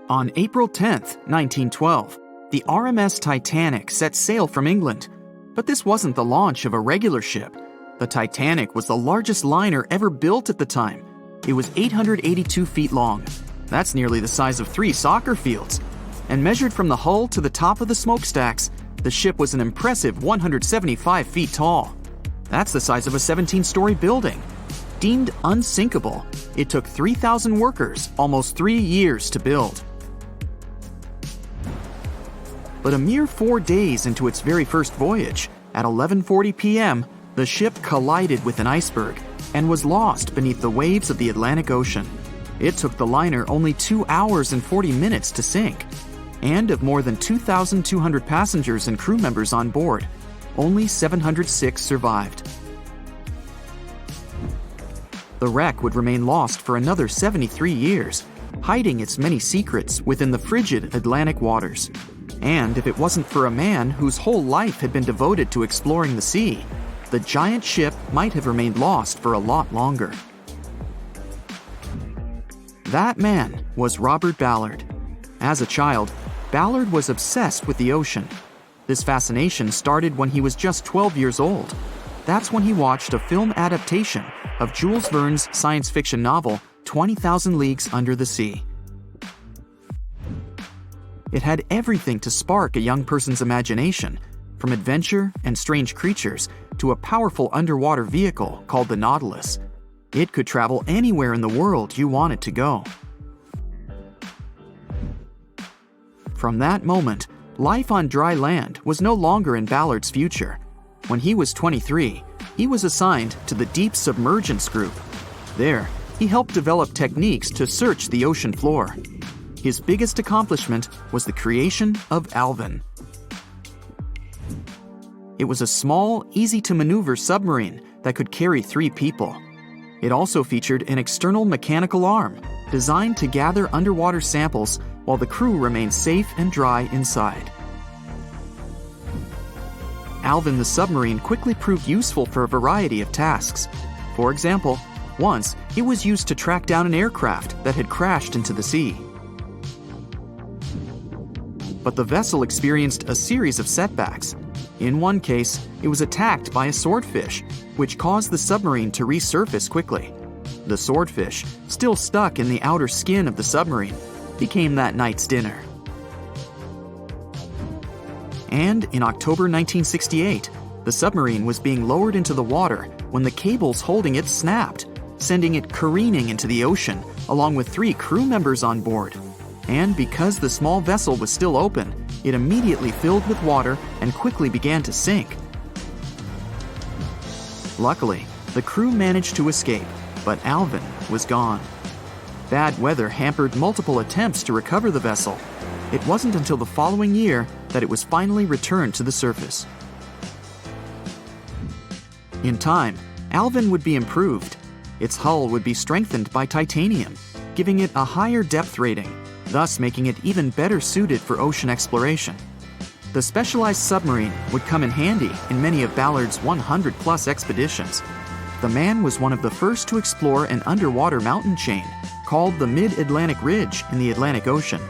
On April 10, 1912, the RMS Titanic set sail from England. But this wasn't the launch of a regular ship. The Titanic was the largest liner ever built at the time. It was 882 feet long. That's nearly the size of 3 soccer fields. And measured from the hull to the top of the smokestacks, the ship was an impressive 175 feet tall. That's the size of a 17-story building. Deemed unsinkable, it took 3,000 workers almost 3 years to build. But a mere 4 days into its very first voyage, at 11:40 p.m., the ship collided with an iceberg and was lost beneath the waves of the Atlantic Ocean. It took the liner only 2 hours and 40 minutes to sink. And of more than 2,200 passengers and crew members on board, only 706 survived. The wreck would remain lost for another 73 years, hiding its many secrets within the frigid Atlantic waters. And if it wasn't for a man whose whole life had been devoted to exploring the sea, the giant ship might have remained lost for a lot longer. That man was Robert Ballard. As a child, Ballard was obsessed with the ocean. This fascination started when he was just 12 years old. That's when he watched a film adaptation of Jules Verne's science fiction novel, 20,000 Leagues Under the Sea. It had everything to spark a young person's imagination, from adventure and strange creatures to a powerful underwater vehicle called the Nautilus. It could travel anywhere in the world you wanted to go. From that moment, life on dry land was no longer in Ballard's future. When he was 23, he was assigned to the Deep Submergence Group. There, he helped develop techniques to search the ocean floor. His biggest accomplishment was the creation of Alvin. It was a small, easy-to-maneuver submarine that could carry 3 people. It also featured an external mechanical arm designed to gather underwater samples while the crew remained safe and dry inside. Alvin the submarine quickly proved useful for a variety of tasks. For example, once it was used to track down an aircraft that had crashed into the sea. But the vessel experienced a series of setbacks. In one case, it was attacked by a swordfish, which caused the submarine to resurface quickly. The swordfish, still stuck in the outer skin of the submarine, became that night's dinner. And in October 1968, the submarine was being lowered into the water when the cables holding it snapped, sending it careening into the ocean, along with 3 crew members on board. And because the small vessel was still open, it immediately filled with water and quickly began to sink. Luckily, the crew managed to escape, but Alvin was gone. Bad weather hampered multiple attempts to recover the vessel. It wasn't until the following year that it was finally returned to the surface. In time, Alvin would be improved. Its hull would be strengthened by titanium, giving it a higher depth rating, thus making it even better suited for ocean exploration. The specialized submarine would come in handy in many of Ballard's 100-plus expeditions. The man was one of the first to explore an underwater mountain chain called the Mid-Atlantic Ridge in the Atlantic Ocean.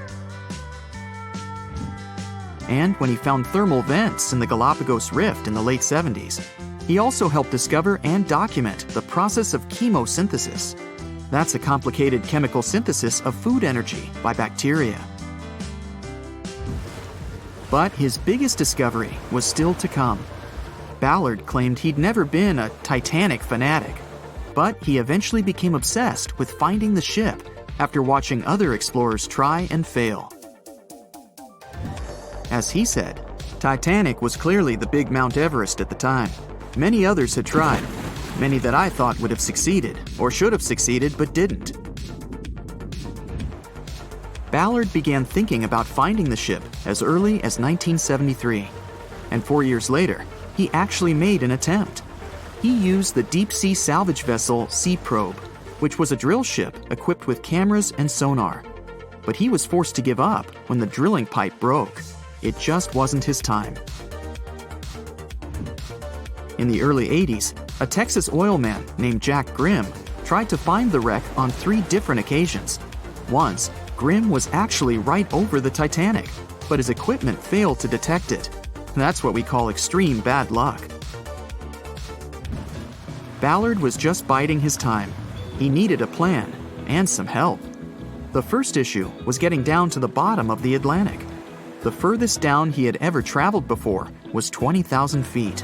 And when he found thermal vents in the Galapagos Rift in the late 70s, he also helped discover and document the process of chemosynthesis. That's a complicated chemical synthesis of food energy by bacteria. But his biggest discovery was still to come. Ballard claimed he'd never been a Titanic fanatic, but he eventually became obsessed with finding the ship after watching other explorers try and fail. As he said, Titanic was clearly the big Mount Everest at the time. Many others had tried, many that I thought would have succeeded, or should have succeeded, but didn't. Ballard began thinking about finding the ship as early as 1973, and 4 years later, he actually made an attempt. He used the deep-sea salvage vessel Sea Probe, which was a drill ship equipped with cameras and sonar. But he was forced to give up when the drilling pipe broke. It just wasn't his time. In the early 80s, a Texas oil man named Jack Grimm tried to find the wreck on 3 different occasions. Once, Grimm was actually right over the Titanic, but his equipment failed to detect it. That's what we call extreme bad luck. Ballard was just biding his time. He needed a plan and some help. The first issue was getting down to the bottom of the Atlantic. The furthest down he had ever traveled before was 20,000 feet,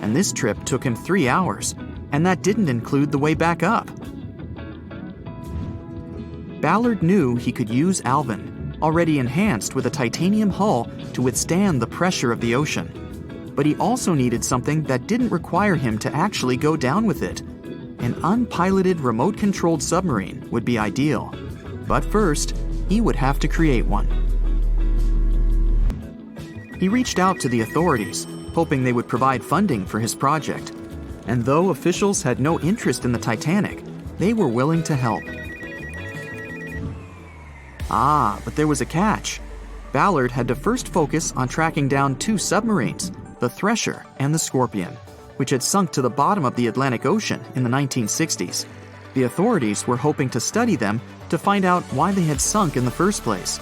and this trip took him 3 hours, and that didn't include the way back up. Ballard knew he could use Alvin, already enhanced with a titanium hull, to withstand the pressure of the ocean. But he also needed something that didn't require him to actually go down with it. An unpiloted, remote-controlled submarine would be ideal. But first, he would have to create one. He reached out to the authorities, hoping they would provide funding for his project. And though officials had no interest in the Titanic, they were willing to help. But there was a catch. Ballard had to first focus on tracking down 2 submarines, the Thresher and the Scorpion, which had sunk to the bottom of the Atlantic Ocean in the 1960s. The authorities were hoping to study them to find out why they had sunk in the first place.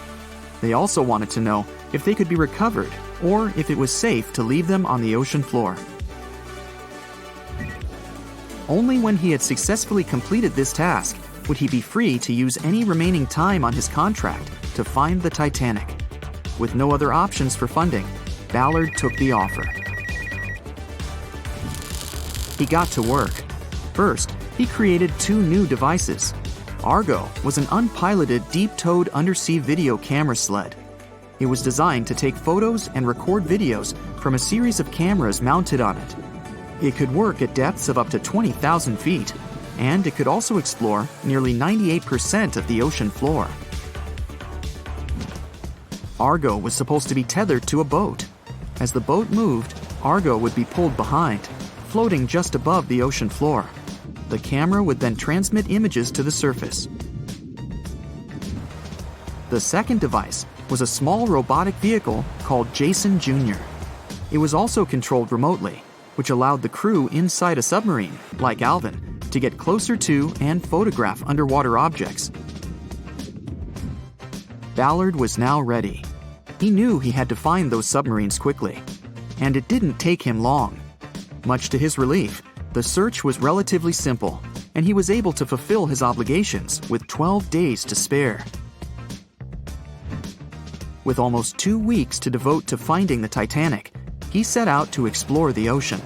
They also wanted to know if they could be recovered or if it was safe to leave them on the ocean floor. Only when he had successfully completed this task would he be free to use any remaining time on his contract to find the Titanic. With no other options for funding, Ballard took the offer. He got to work. First, he created 2 new devices. Argo was an unpiloted, deep-towed undersea video camera sled. It was designed to take photos and record videos from a series of cameras mounted on it. It could work at depths of up to 20,000 feet, and it could also explore nearly 98% of the ocean floor. Argo was supposed to be tethered to a boat. As the boat moved, Argo would be pulled behind, floating just above the ocean floor. The camera would then transmit images to the surface. The second device was a small robotic vehicle called Jason Jr. It was also controlled remotely, which allowed the crew inside a submarine, like Alvin, to get closer to and photograph underwater objects. Ballard was now ready. He knew he had to find those submarines quickly, and it didn't take him long. Much to his relief, the search was relatively simple, and he was able to fulfill his obligations with 12 days to spare. With almost 2 weeks to devote to finding the Titanic, he set out to explore the ocean.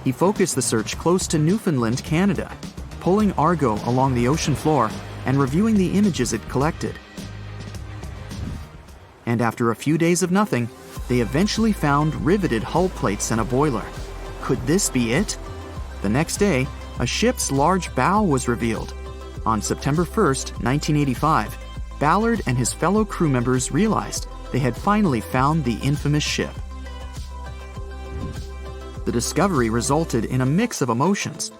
He focused the search close to Newfoundland, Canada, pulling Argo along the ocean floor and reviewing the images it collected. And after a few days of nothing, they eventually found riveted hull plates and a boiler. Could this be it? The next day, a ship's large bow was revealed. On September 1st, 1985, Ballard and his fellow crew members realized they had finally found the infamous ship. The discovery resulted in a mix of emotions.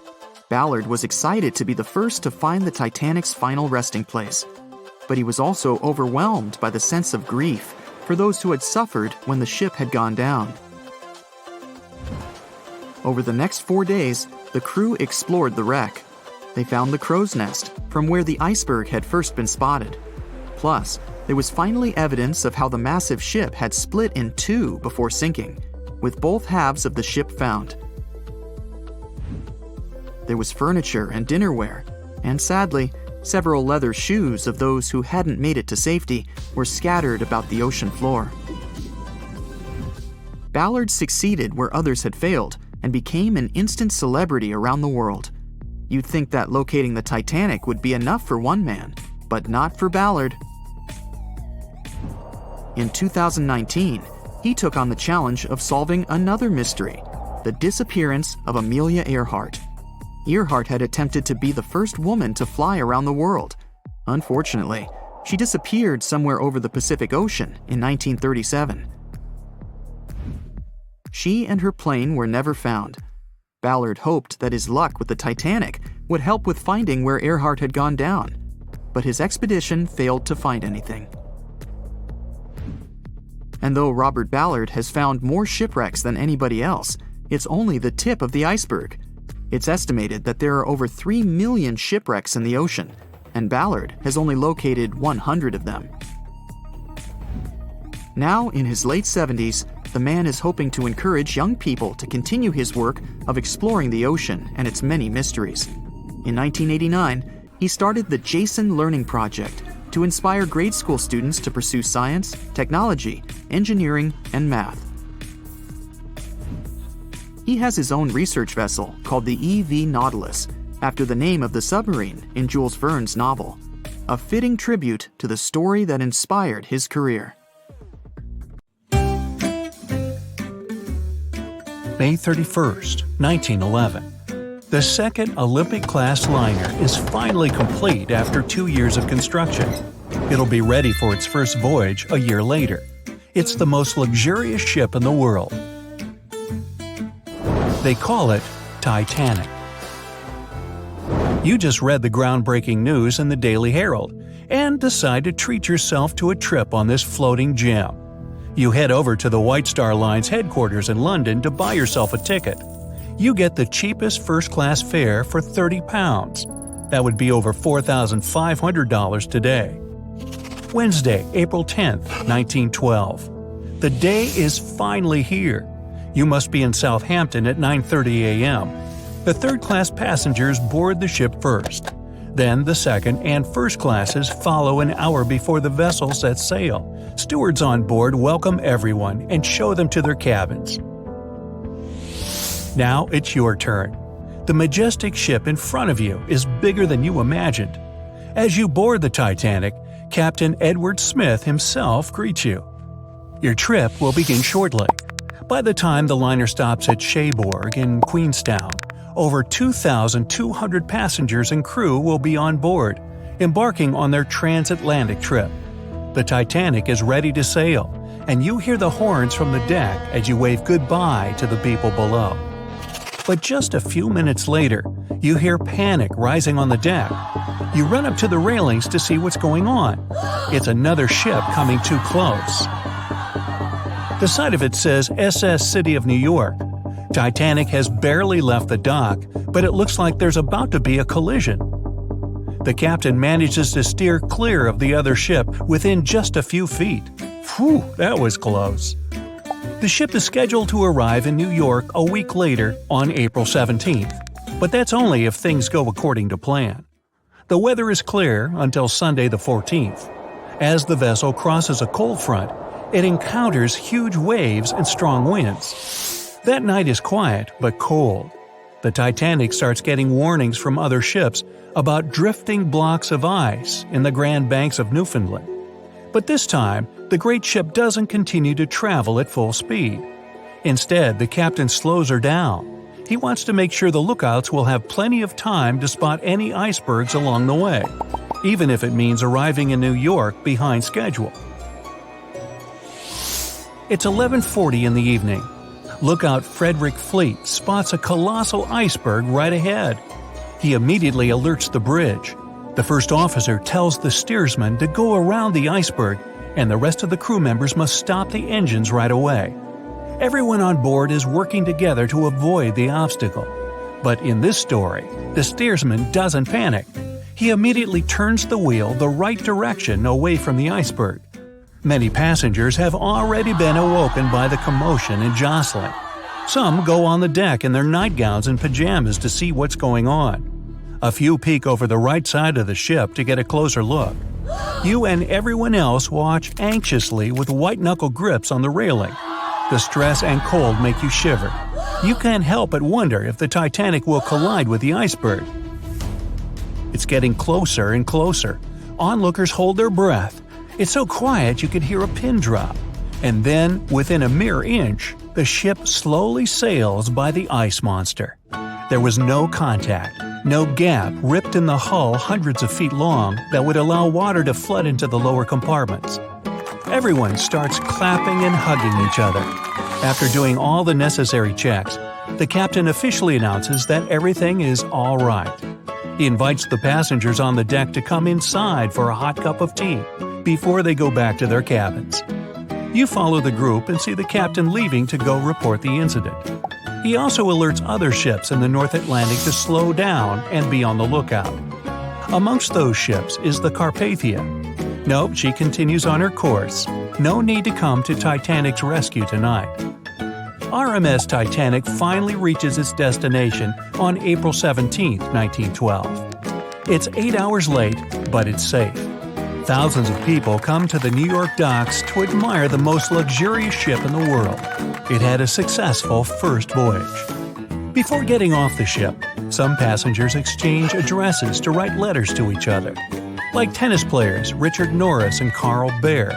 Ballard was excited to be the first to find the Titanic's final resting place, but he was also overwhelmed by the sense of grief for those who had suffered when the ship had gone down. Over the next 4 days, the crew explored the wreck. They found the crow's nest, from where the iceberg had first been spotted. Plus, there was finally evidence of how the massive ship had split in 2 before sinking, with both halves of the ship found. There was furniture and dinnerware, and sadly, several leather shoes of those who hadn't made it to safety were scattered about the ocean floor. Ballard succeeded where others had failed and became an instant celebrity around the world. You'd think that locating the Titanic would be enough for one man, but not for Ballard. In 2019, he took on the challenge of solving another mystery, the disappearance of Amelia Earhart. Earhart had attempted to be the first woman to fly around the world. Unfortunately, she disappeared somewhere over the Pacific Ocean in 1937. She and her plane were never found. Ballard hoped that his luck with the Titanic would help with finding where Earhart had gone down, but his expedition failed to find anything. And though Robert Ballard has found more shipwrecks than anybody else, it's only the tip of the iceberg. It's estimated that there are over 3 million shipwrecks in the ocean, and Ballard has only located 100 of them. Now, in his late 70s, the man is hoping to encourage young people to continue his work of exploring the ocean and its many mysteries. In 1989, he started the Jason Learning Project to inspire grade school students to pursue science, technology, engineering, and math. He has his own research vessel called the EV Nautilus, after the name of the submarine in Jules Verne's novel, a fitting tribute to the story that inspired his career. May 31st, 1911. The second Olympic-class liner is finally complete after 2 years of construction. It'll be ready for its first voyage a year later. It's the most luxurious ship in the world. They call it Titanic. You just read the groundbreaking news in the Daily Herald and decide to treat yourself to a trip on this floating gem. You head over to the White Star Line's headquarters in London to buy yourself a ticket. You get the cheapest first-class fare for £30. That would be over $4,500 today. Wednesday, April 10th, 1912. The day is finally here. You must be in Southampton at 9:30 a.m. The third-class passengers board the ship first. Then the second and first classes follow an hour before the vessel sets sail. Stewards on board welcome everyone and show them to their cabins. Now it's your turn. The majestic ship in front of you is bigger than you imagined. As you board the Titanic, Captain Edward Smith himself greets you. Your trip will begin shortly. By the time the liner stops at Cherbourg in Queenstown, over 2,200 passengers and crew will be on board, embarking on their transatlantic trip. The Titanic is ready to sail, and you hear the horns from the deck as you wave goodbye to the people below. But just a few minutes later, you hear panic rising on the deck. You run up to the railings to see what's going on. It's another ship coming too close. The side of it says SS City of New York. Titanic has barely left the dock, but it looks like there's about to be a collision. The captain manages to steer clear of the other ship within just a few feet. Phew, that was close. The ship is scheduled to arrive in New York a week later on April 17th, but that's only if things go according to plan. The weather is clear until Sunday the 14th. As the vessel crosses a cold front, it encounters huge waves and strong winds. That night is quiet but cold. The Titanic starts getting warnings from other ships about drifting blocks of ice in the Grand Banks of Newfoundland. But this time, the great ship doesn't continue to travel at full speed. Instead, the captain slows her down. He wants to make sure the lookouts will have plenty of time to spot any icebergs along the way, even if it means arriving in New York behind schedule. It's 11:40 in the evening. Lookout Frederick Fleet spots a colossal iceberg right ahead. He immediately alerts the bridge. The first officer tells the steersman to go around the iceberg, and the rest of the crew members must stop the engines right away. Everyone on board is working together to avoid the obstacle. But in this story, the steersman doesn't panic. He immediately turns the wheel the right direction away from the iceberg. Many passengers have already been awoken by the commotion and jostling. Some go on the deck in their nightgowns and pajamas to see what's going on. A few peek over the right side of the ship to get a closer look. You and everyone else watch anxiously with white-knuckle grips on the railing. The stress and cold make you shiver. You can't help but wonder if the Titanic will collide with the iceberg. It's getting closer and closer. Onlookers hold their breath. It's so quiet you could hear a pin drop. And then, within a mere inch, the ship slowly sails by the ice monster. There was no contact, no gap ripped in the hull hundreds of feet long that would allow water to flood into the lower compartments. Everyone starts clapping and hugging each other. After doing all the necessary checks, the captain officially announces that everything is all right. He invites the passengers on the deck to come inside for a hot cup of tea before they go back to their cabins. You follow the group and see the captain leaving to go report the incident. He also alerts other ships in the North Atlantic to slow down and be on the lookout. Amongst those ships is the Carpathia. Nope, she continues on her course. No need to come to Titanic's rescue tonight. RMS Titanic finally reaches its destination on April 17, 1912. It's 8 hours late, but it's safe. Thousands of people come to the New York docks to admire the most luxurious ship in the world. It had a successful first voyage. Before getting off the ship, some passengers exchange addresses to write letters to each other, like tennis players Richard Norris and Carl Baer.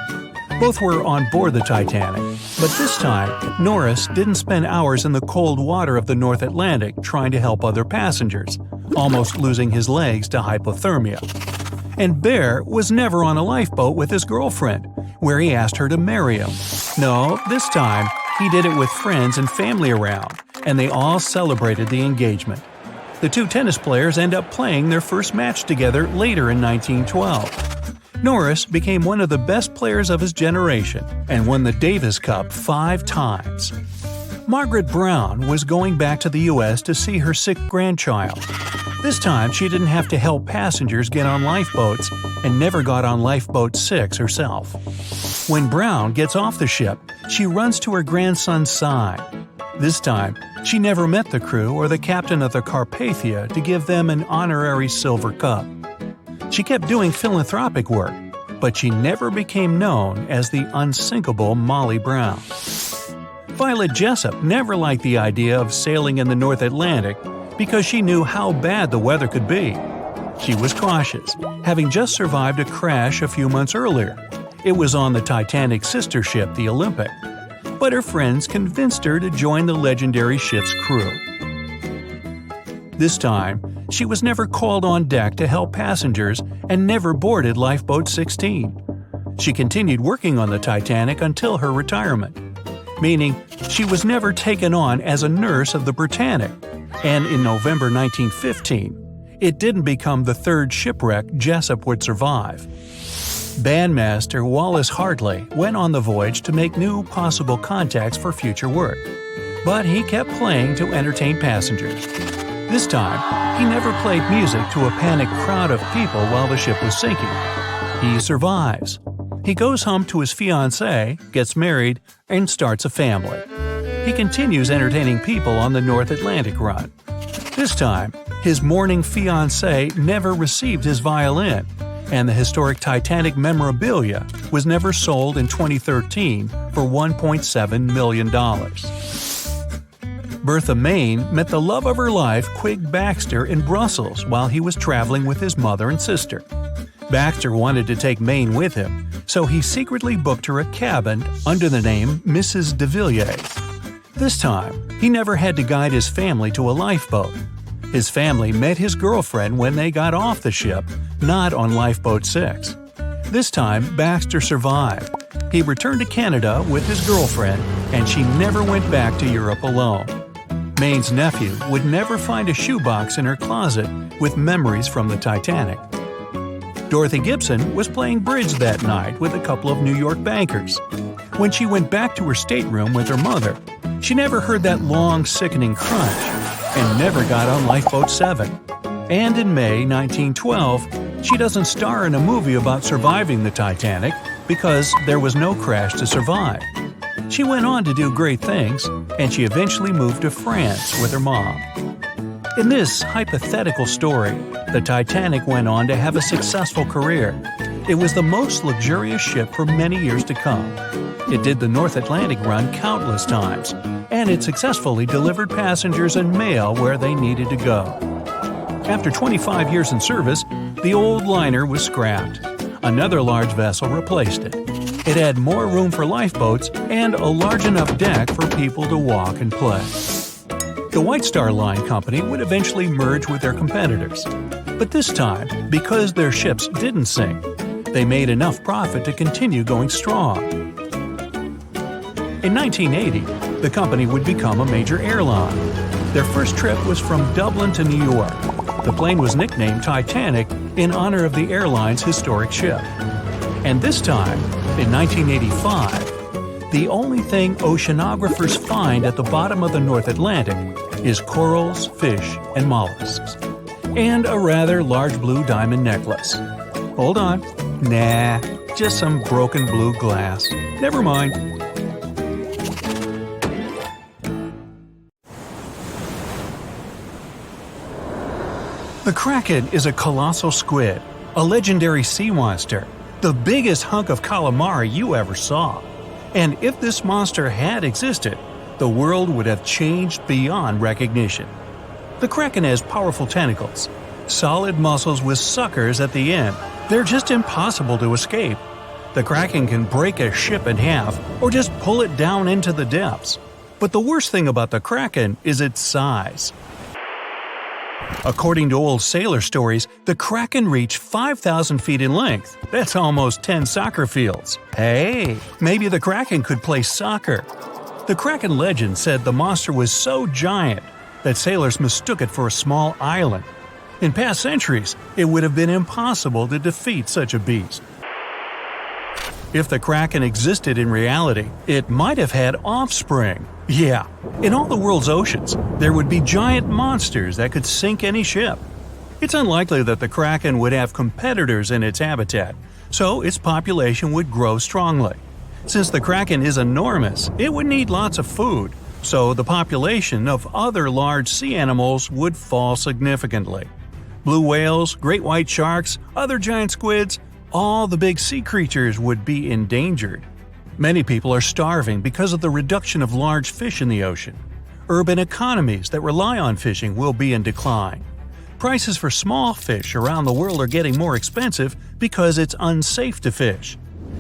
Both were on board the Titanic, but this time, Norris didn't spend hours in the cold water of the North Atlantic trying to help other passengers, almost losing his legs to hypothermia. And Baer was never on a lifeboat with his girlfriend, where he asked her to marry him. No, this time, he did it with friends and family around, and they all celebrated the engagement. The two tennis players end up playing their first match together later in 1912. Norris became one of the best players of his generation and won the Davis Cup 5 times. Margaret Brown was going back to the U.S. to see her sick grandchild. This time, she didn't have to help passengers get on lifeboats and never got on Lifeboat 6 herself. When Brown gets off the ship, she runs to her grandson's side. This time, she never met the crew or the captain of the Carpathia to give them an honorary silver cup. She kept doing philanthropic work, but she never became known as the unsinkable Molly Brown. Violet Jessup never liked the idea of sailing in the North Atlantic because she knew how bad the weather could be. She was cautious, having just survived a crash a few months earlier. It was on the Titanic's sister ship, the Olympic. But her friends convinced her to join the legendary ship's crew. This time, she was never called on deck to help passengers and never boarded Lifeboat 16. She continued working on the Titanic until her retirement, meaning she was never taken on as a nurse of the Britannic, and in November 1915, it didn't become the third shipwreck Jessup would survive. Bandmaster Wallace Hartley went on the voyage to make new possible contacts for future work, but he kept playing to entertain passengers. This time, he never played music to a panicked crowd of people while the ship was sinking. He survives. He goes home to his fiancée, gets married, and starts a family. He continues entertaining people on the North Atlantic run. This time, his mourning fiancée never received his violin, and the historic Titanic memorabilia was never sold in 2013 for $1.7 million. Bertha Main met the love of her life, Quig Baxter, in Brussels while he was traveling with his mother and sister. Baxter wanted to take Main with him, so he secretly booked her a cabin under the name Mrs. de Villiers. This time, he never had to guide his family to a lifeboat. His family met his girlfriend when they got off the ship, not on Lifeboat 6. This time, Baxter survived. He returned to Canada with his girlfriend, and she never went back to Europe alone. Main's nephew would never find a shoebox in her closet with memories from the Titanic. Dorothy Gibson was playing bridge that night with a couple of New York bankers. When she went back to her stateroom with her mother, she never heard that long, sickening crunch and never got on Lifeboat 7. And in May 1912, she doesn't star in a movie about surviving the Titanic because there was no crash to survive. She went on to do great things, and she eventually moved to France with her mom. In this hypothetical story, the Titanic went on to have a successful career. It was the most luxurious ship for many years to come. It did the North Atlantic run countless times, and it successfully delivered passengers and mail where they needed to go. After 25 years in service, the old liner was scrapped. Another large vessel replaced it. It had more room for lifeboats and a large enough deck for people to walk and play. The White Star Line Company would eventually merge with their competitors. But this time, because their ships didn't sink, they made enough profit to continue going strong. In 1980, the company would become a major airline. Their first trip was from Dublin to New York. The plane was nicknamed Titanic in honor of the airline's historic ship. And this time, in 1985, the only thing oceanographers find at the bottom of the North Atlantic is corals, fish, and mollusks. and a rather large blue diamond necklace. Hold on. Nah, just some broken blue glass. Never mind. The Kraken is a colossal squid, a legendary sea monster, the biggest hunk of calamari you ever saw. And if this monster had existed, the world would have changed beyond recognition. The Kraken has powerful tentacles, solid muscles with suckers at the end. They're just impossible to escape. The Kraken can break a ship in half or just pull it down into the depths. But the worst thing about the Kraken is its size. According to old sailor stories, the Kraken reached 5,000 feet in length. That's almost 10 soccer fields. Hey, maybe the Kraken could play soccer. The Kraken legend said the monster was so giant that sailors mistook it for a small island. In past centuries, it would have been impossible to defeat such a beast. If the Kraken existed in reality, it might have had offspring. Yeah, in all the world's oceans, there would be giant monsters that could sink any ship. It's unlikely that the Kraken would have competitors in its habitat, so its population would grow strongly. Since the Kraken is enormous, it would need lots of food, so the population of other large sea animals would fall significantly. Blue whales, great white sharks, other giant squids, all the big sea creatures would be endangered. Many people are starving because of the reduction of large fish in the ocean. Urban economies that rely on fishing will be in decline. Prices for small fish around the world are getting more expensive because it's unsafe to fish.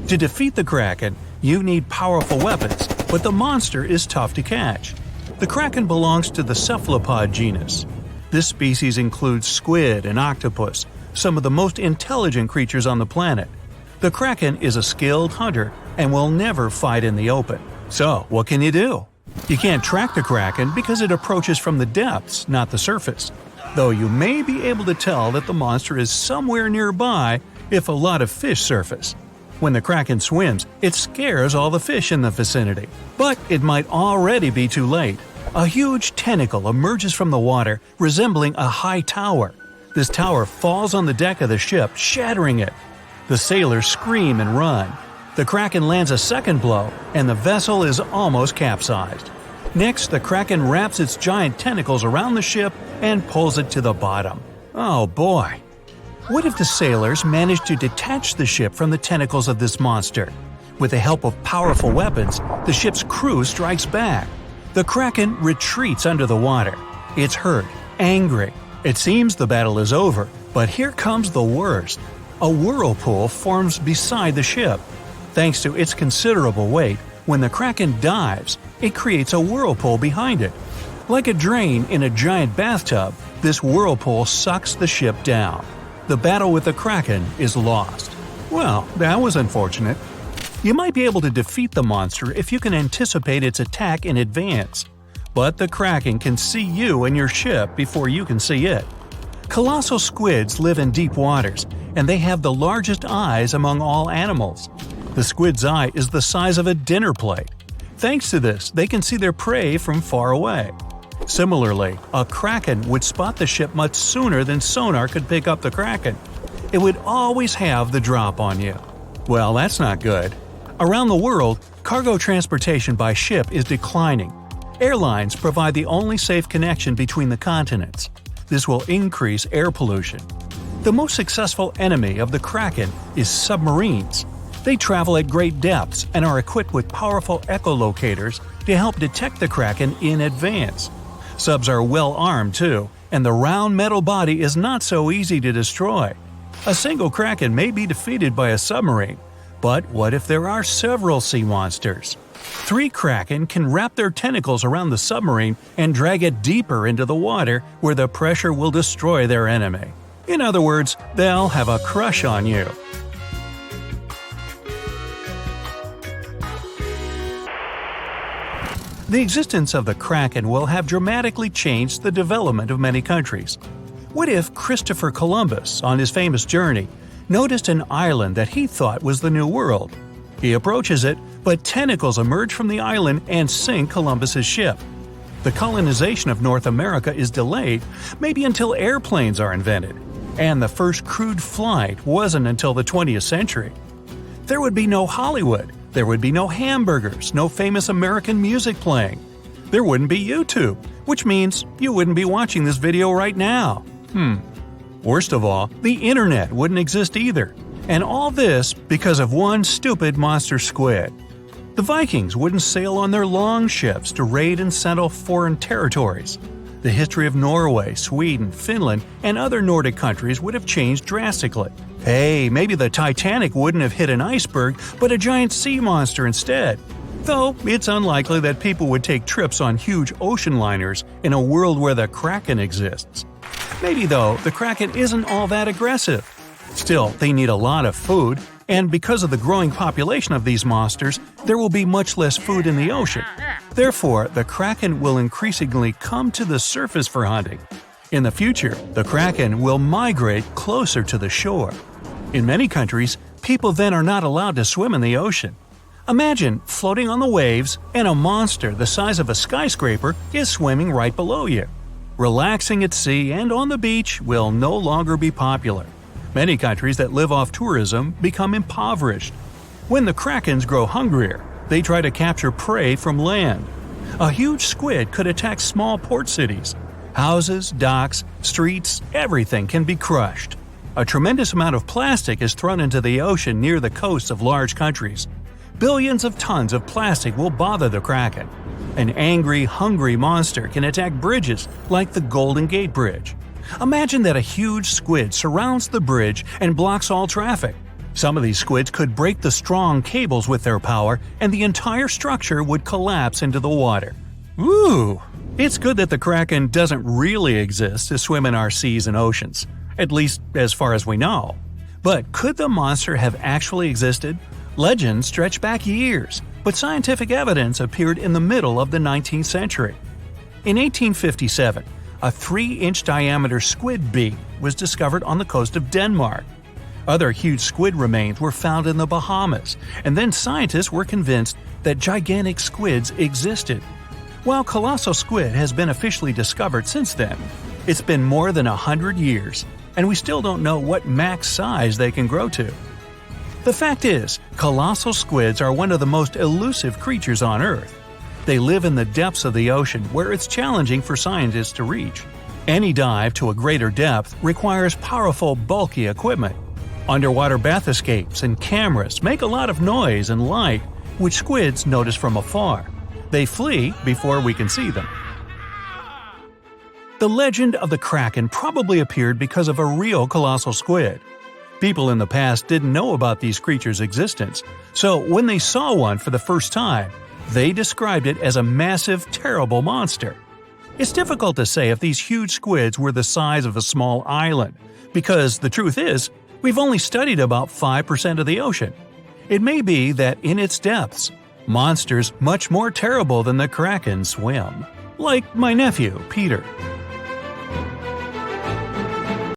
To defeat the Kraken, you need powerful weapons, but the monster is tough to catch. The Kraken belongs to the cephalopod genus. This species includes squid and octopus, some of the most intelligent creatures on the planet. The Kraken is a skilled hunter and will never fight in the open. So, what can you do? You can't track the Kraken because it approaches from the depths, not the surface. Though you may be able to tell that the monster is somewhere nearby if a lot of fish surface. When the Kraken swims, it scares all the fish in the vicinity. But it might already be too late. A huge tentacle emerges from the water, resembling a high tower. This tower falls on the deck of the ship, shattering it. The sailors scream and run. The Kraken lands a second blow, and the vessel is almost capsized. Next, the Kraken wraps its giant tentacles around the ship and pulls it to the bottom. Oh boy! What if the sailors managed to detach the ship from the tentacles of this monster? With the help of powerful weapons, the ship's crew strikes back. The Kraken retreats under the water. It's hurt, angry. It seems the battle is over, but here comes the worst. A whirlpool forms beside the ship. Thanks to its considerable weight, when the Kraken dives, it creates a whirlpool behind it. Like a drain in a giant bathtub, this whirlpool sucks the ship down. The battle with the Kraken is lost. Well, that was unfortunate. You might be able to defeat the monster if you can anticipate its attack in advance. But the Kraken can see you and your ship before you can see it. Colossal squids live in deep waters, and they have the largest eyes among all animals. The squid's eye is the size of a dinner plate. Thanks to this, they can see their prey from far away. Similarly, a Kraken would spot the ship much sooner than sonar could pick up the Kraken. It would always have the drop on you. Well, that's not good. Around the world, cargo transportation by ship is declining. Airlines provide the only safe connection between the continents. This will increase air pollution. The most successful enemy of the Kraken is submarines. They travel at great depths and are equipped with powerful echolocators to help detect the Kraken in advance. Subs are well armed too, and the round metal body is not so easy to destroy. A single Kraken may be defeated by a submarine, but what if there are several sea monsters? 3 Kraken can wrap their tentacles around the submarine and drag it deeper into the water where the pressure will destroy their enemy. In other words, they'll have a crush on you. The existence of the Kraken will have dramatically changed the development of many countries. What if Christopher Columbus, on his famous journey, noticed an island that he thought was the New World? He approaches it, but tentacles emerge from the island and sink Columbus's ship. The colonization of North America is delayed, maybe until airplanes are invented, and the first crewed flight wasn't until the 20th century. There would be no Hollywood, there would be no hamburgers, no famous American music playing. There wouldn't be YouTube, which means you wouldn't be watching this video right now. Worst of all, the internet wouldn't exist either. And all this because of one stupid monster squid. The Vikings wouldn't sail on their long ships to raid and settle foreign territories. The history of Norway, Sweden, Finland, and other Nordic countries would have changed drastically. Hey, maybe the Titanic wouldn't have hit an iceberg, but a giant sea monster instead. Though it's unlikely that people would take trips on huge ocean liners in a world where the Kraken exists. Maybe though, the Kraken isn't all that aggressive. Still, they need a lot of food, and because of the growing population of these monsters, there will be much less food in the ocean. Therefore, the Kraken will increasingly come to the surface for hunting. In the future, the Kraken will migrate closer to the shore. In many countries, people then are not allowed to swim in the ocean. Imagine floating on the waves and a monster the size of a skyscraper is swimming right below you. Relaxing at sea and on the beach will no longer be popular. Many countries that live off tourism become impoverished. When the Krakens grow hungrier, they try to capture prey from land. A huge squid could attack small port cities. Houses, docks, streets, everything can be crushed. A tremendous amount of plastic is thrown into the ocean near the coasts of large countries. Billions of tons of plastic will bother the Kraken. An angry, hungry monster can attack bridges like the Golden Gate Bridge. Imagine that a huge squid surrounds the bridge and blocks all traffic. Some of these squids could break the strong cables with their power, and the entire structure would collapse into the water. Ooh! It's good that the Kraken doesn't really exist to swim in our seas and oceans, at least as far as we know. But could the monster have actually existed? Legends stretch back years, but scientific evidence appeared in the middle of the 19th century. In 1857, a 3-inch diameter squid beak was discovered on the coast of Denmark. Other huge squid remains were found in the Bahamas, and then scientists were convinced that gigantic squids existed. While colossal squid has been officially discovered since then, it's been more than 100 years, and we still don't know what max size they can grow to. The fact is, colossal squids are one of the most elusive creatures on Earth. They live in the depths of the ocean where it's challenging for scientists to reach. Any dive to a greater depth requires powerful, bulky equipment. Underwater bath escapes and cameras make a lot of noise and light, which squids notice from afar. They flee before we can see them. The legend of the Kraken probably appeared because of a real colossal squid. People in the past didn't know about these creatures' existence, so when they saw one for the first time, they described it as a massive, terrible monster. It's difficult to say if these huge squids were the size of a small island, because the truth is, we've only studied about 5% of the ocean. It may be that in its depths, monsters much more terrible than the Kraken swim. Like my nephew, Peter.